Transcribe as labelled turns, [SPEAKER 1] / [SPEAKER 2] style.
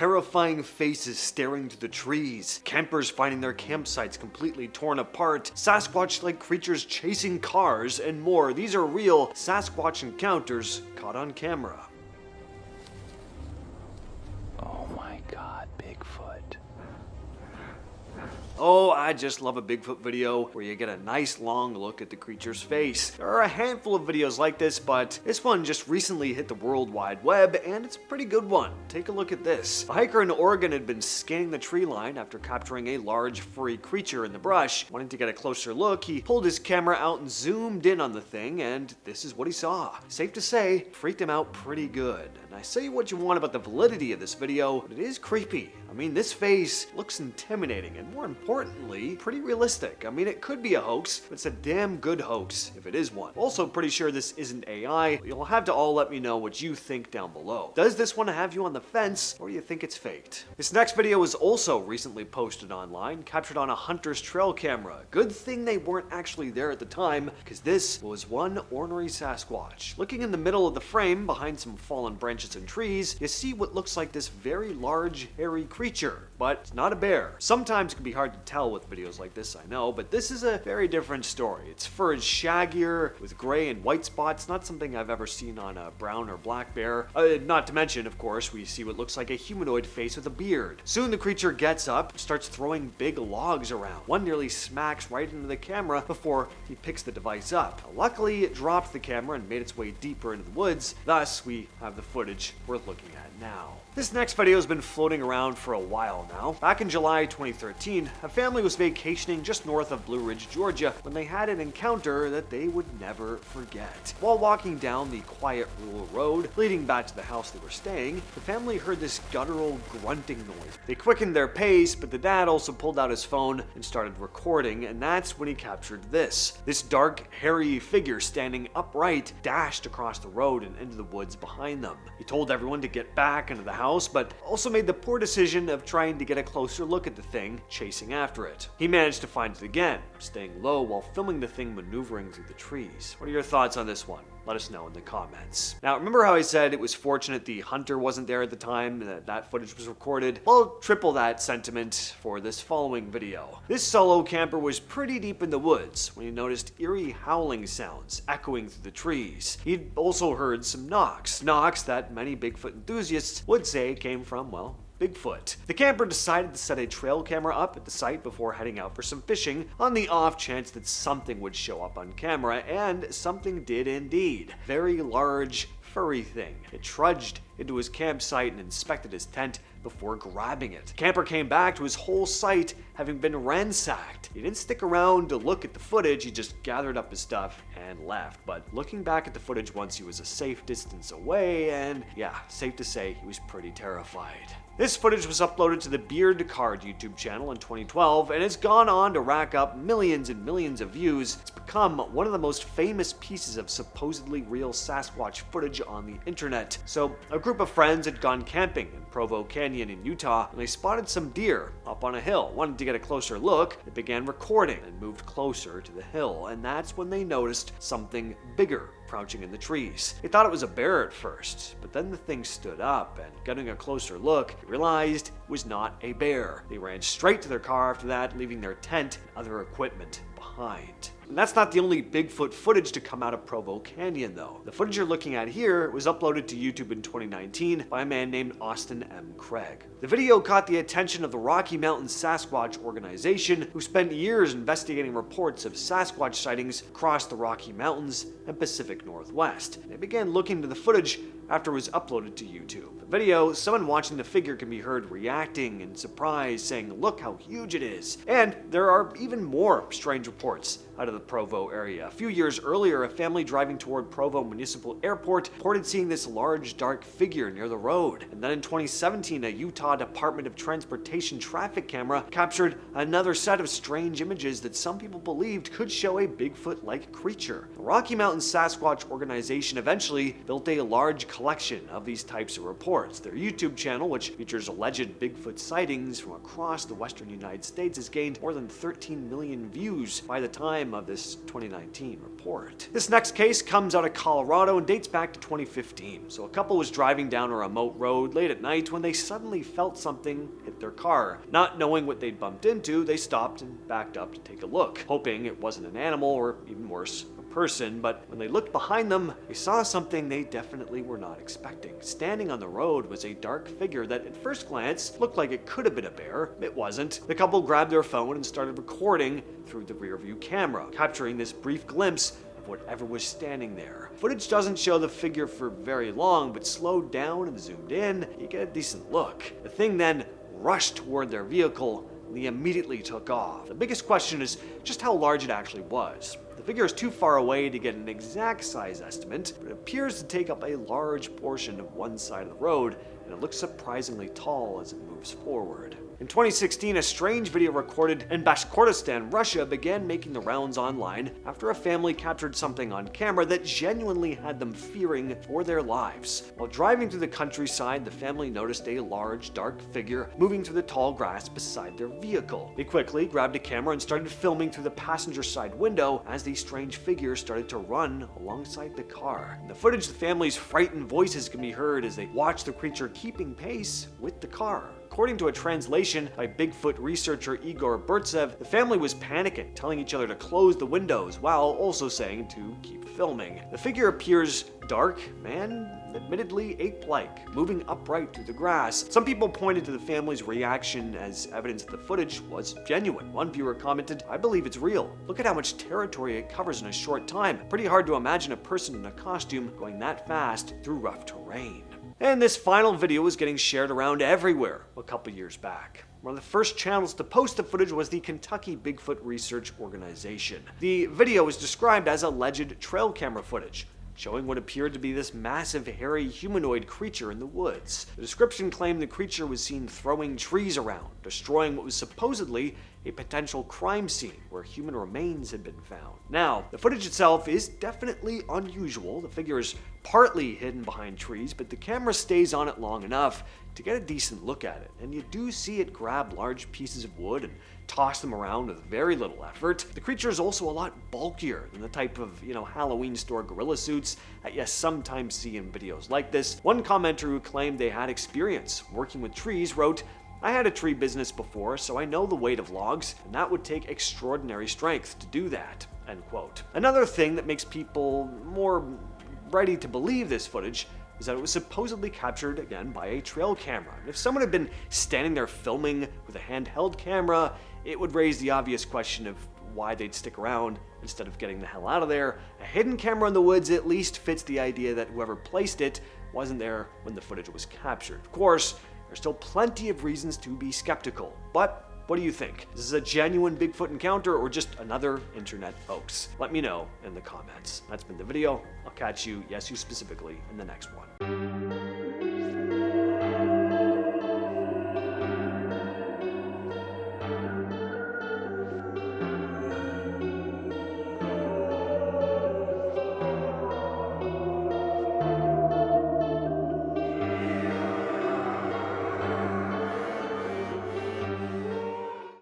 [SPEAKER 1] terrifying faces staring to the trees, campers finding their campsites completely torn apart, Sasquatch-like creatures chasing cars, and more. These are real Sasquatch encounters caught on camera.
[SPEAKER 2] Oh my God, Bigfoot.
[SPEAKER 1] Oh, I just love a Bigfoot video where you get a nice long look at the creature's face. There are a handful of videos like this, but this one just recently hit the World Wide Web, and it's a pretty good one. Take a look at this. A hiker in Oregon had been scanning the tree line after capturing a large furry creature in the brush. Wanting to get a closer look, he pulled his camera out and zoomed in on the thing, and this is what he saw. Safe to say, freaked him out pretty good. And I say what you want about the validity of this video, but it is creepy. I mean, this face looks intimidating and, more importantly, pretty realistic. I mean, it could be a hoax, but it's a damn good hoax if it is one. Also pretty sure this isn't AI, but you'll have to all let me know what you think down below. Does this one have you on the fence, or do you think it's faked? This next video was also recently posted online, captured on a hunter's trail camera. Good thing they weren't actually there at the time, because this was one ornery Sasquatch. Looking in the middle of the frame, behind some fallen branches and trees, you see what looks like this very large, hairy creature, but it's not a bear. Sometimes it can be hard to tell with videos like this, I know, but this is a very different story. Its fur is shaggier, with gray and white spots, not something I've ever seen on a brown or black bear. Not to mention, of course, we see what looks like a humanoid face with a beard. Soon the creature gets up, starts throwing big logs around. One nearly smacks right into the camera before he picks the device up. Luckily, it dropped the camera and made its way deeper into the woods, thus we have the footage worth looking at now. This next video has been floating around for a while now. Back in July 2013, a family was vacationing just north of Blue Ridge, Georgia, when they had an encounter that they would never forget. While walking down the quiet rural road leading back to the house they were staying, the family heard this guttural grunting noise. They quickened their pace, but the dad also pulled out his phone and started recording, and that's when he captured this. This dark, hairy figure standing upright dashed across the road and into the woods behind them. He told everyone to get back into the house, but also made the poor decision of trying to get a closer look at the thing, chasing after it. He managed to find it again, staying low while filming the thing maneuvering through the trees. What are your thoughts on this one? Let us know in the comments. Now, remember how I said it was fortunate the hunter wasn't there at the time that footage was recorded? Well, triple that sentiment for this following video. This solo camper was pretty deep in the woods when he noticed eerie howling sounds echoing through the trees. He'd also heard some knocks that many Bigfoot enthusiasts would say came from, well, Bigfoot. The camper decided to set a trail camera up at the site before heading out for some fishing on the off chance that something would show up on camera, and something did indeed. Very large, furry thing. It trudged into his campsite and inspected his tent before grabbing it. The camper came back to his whole site having been ransacked. He didn't stick around to look at the footage, he just gathered up his stuff and left. But looking back at the footage once he was a safe distance away, and yeah, safe to say he was pretty terrified. This footage was uploaded to the Beard Card YouTube channel in 2012, and it's gone on to rack up millions and millions of views. It's become one of the most famous pieces of supposedly real Sasquatch footage on the internet. So, a group of friends had gone camping in Provo Canyon in Utah, and they spotted some deer up on a hill. Wanted to get a closer look, they began recording and moved closer to the hill, and that's when they noticed something bigger crouching in the trees. They thought it was a bear at first, but then the thing stood up, and getting a closer look, they realized it was not a bear. They ran straight to their car after that, leaving their tent and other equipment behind. And that's not the only Bigfoot footage to come out of Provo Canyon, though. The footage you're looking at here was uploaded to YouTube in 2019 by a man named Austin M. Craig. The video caught the attention of the Rocky Mountain Sasquatch organization, who spent years investigating reports of Sasquatch sightings across the Rocky Mountains and Pacific Northwest. They began looking into the footage after it was uploaded to YouTube. The video, someone watching the figure can be heard reacting in surprise, saying, "Look how huge it is." And there are even more strange reports out of the Provo area. A few years earlier, a family driving toward Provo Municipal Airport reported seeing this large dark figure near the road. And then in 2017, a Utah Department of Transportation traffic camera captured another set of strange images that some people believed could show a Bigfoot-like creature. The Rocky Mountain Sasquatch organization eventually built a large collection of these types of reports. Their YouTube channel, which features alleged Bigfoot sightings from across the western United States, has gained more than 13 million views by the time of this 2019 report. This next case comes out of Colorado and dates back to 2015. So a couple was driving down a remote road late at night when they suddenly felt something hit their car. Not knowing what they'd bumped into, they stopped and backed up to take a look, hoping it wasn't an animal or, even worse, person, but when they looked behind them, they saw something they definitely were not expecting. Standing on the road was a dark figure that at first glance looked like it could have been a bear. It wasn't. The couple grabbed their phone and started recording through the rearview camera, capturing this brief glimpse of whatever was standing there. Footage doesn't show the figure for very long, but slowed down and zoomed in, you get a decent look. The thing then rushed toward their vehicle and they immediately took off. The biggest question is just how large it actually was. The figure is too far away to get an exact size estimate, but it appears to take up a large portion of one side of the road, and it looks surprisingly tall as it moves forward. In 2016, a strange video recorded in Bashkortostan, Russia, began making the rounds online after a family captured something on camera that genuinely had them fearing for their lives. While driving through the countryside, the family noticed a large, dark figure moving through the tall grass beside their vehicle. They quickly grabbed a camera and started filming through the passenger side window as the strange figure started to run alongside the car. In the footage, the family's frightened voices can be heard as they watch the creature keeping pace with the car. According to a translation by Bigfoot researcher Igor Burtsev, the family was panicking, telling each other to close the windows while also saying to keep filming. The figure appears dark and admittedly ape-like, moving upright through the grass. Some people pointed to the family's reaction as evidence that the footage was genuine. One viewer commented, "I believe it's real. Look at how much territory it covers in a short time. Pretty hard to imagine a person in a costume going that fast through rough terrain." And this final video was getting shared around everywhere a couple years back. One of the first channels to post the footage was the Kentucky Bigfoot Research Organization. The video was described as alleged trail camera footage, showing what appeared to be this massive, hairy, humanoid creature in the woods. The description claimed the creature was seen throwing trees around, destroying what was supposedly a potential crime scene where human remains had been found. Now, the footage itself is definitely unusual. The figure is partly hidden behind trees, but the camera stays on it long enough to get a decent look at it, and you do see it grab large pieces of wood and toss them around with very little effort. The creature is also a lot bulkier than the type of, Halloween store gorilla suits that you sometimes see in videos like this. One commenter who claimed they had experience working with trees wrote, "I had a tree business before, so I know the weight of logs, and that would take extraordinary strength to do that." End quote. Another thing that makes people more ready to believe this footage is that it was supposedly captured again by a trail camera. And if someone had been standing there filming with a handheld camera, it would raise the obvious question of why they'd stick around instead of getting the hell out of there. A hidden camera in the woods at least fits the idea that whoever placed it wasn't there when the footage was captured. Of course, there's still plenty of reasons to be skeptical, but what do you think? Is this a genuine Bigfoot encounter or just another internet hoax? Let me know in the comments. That's been the video. I'll catch you, yes you specifically, in the next one.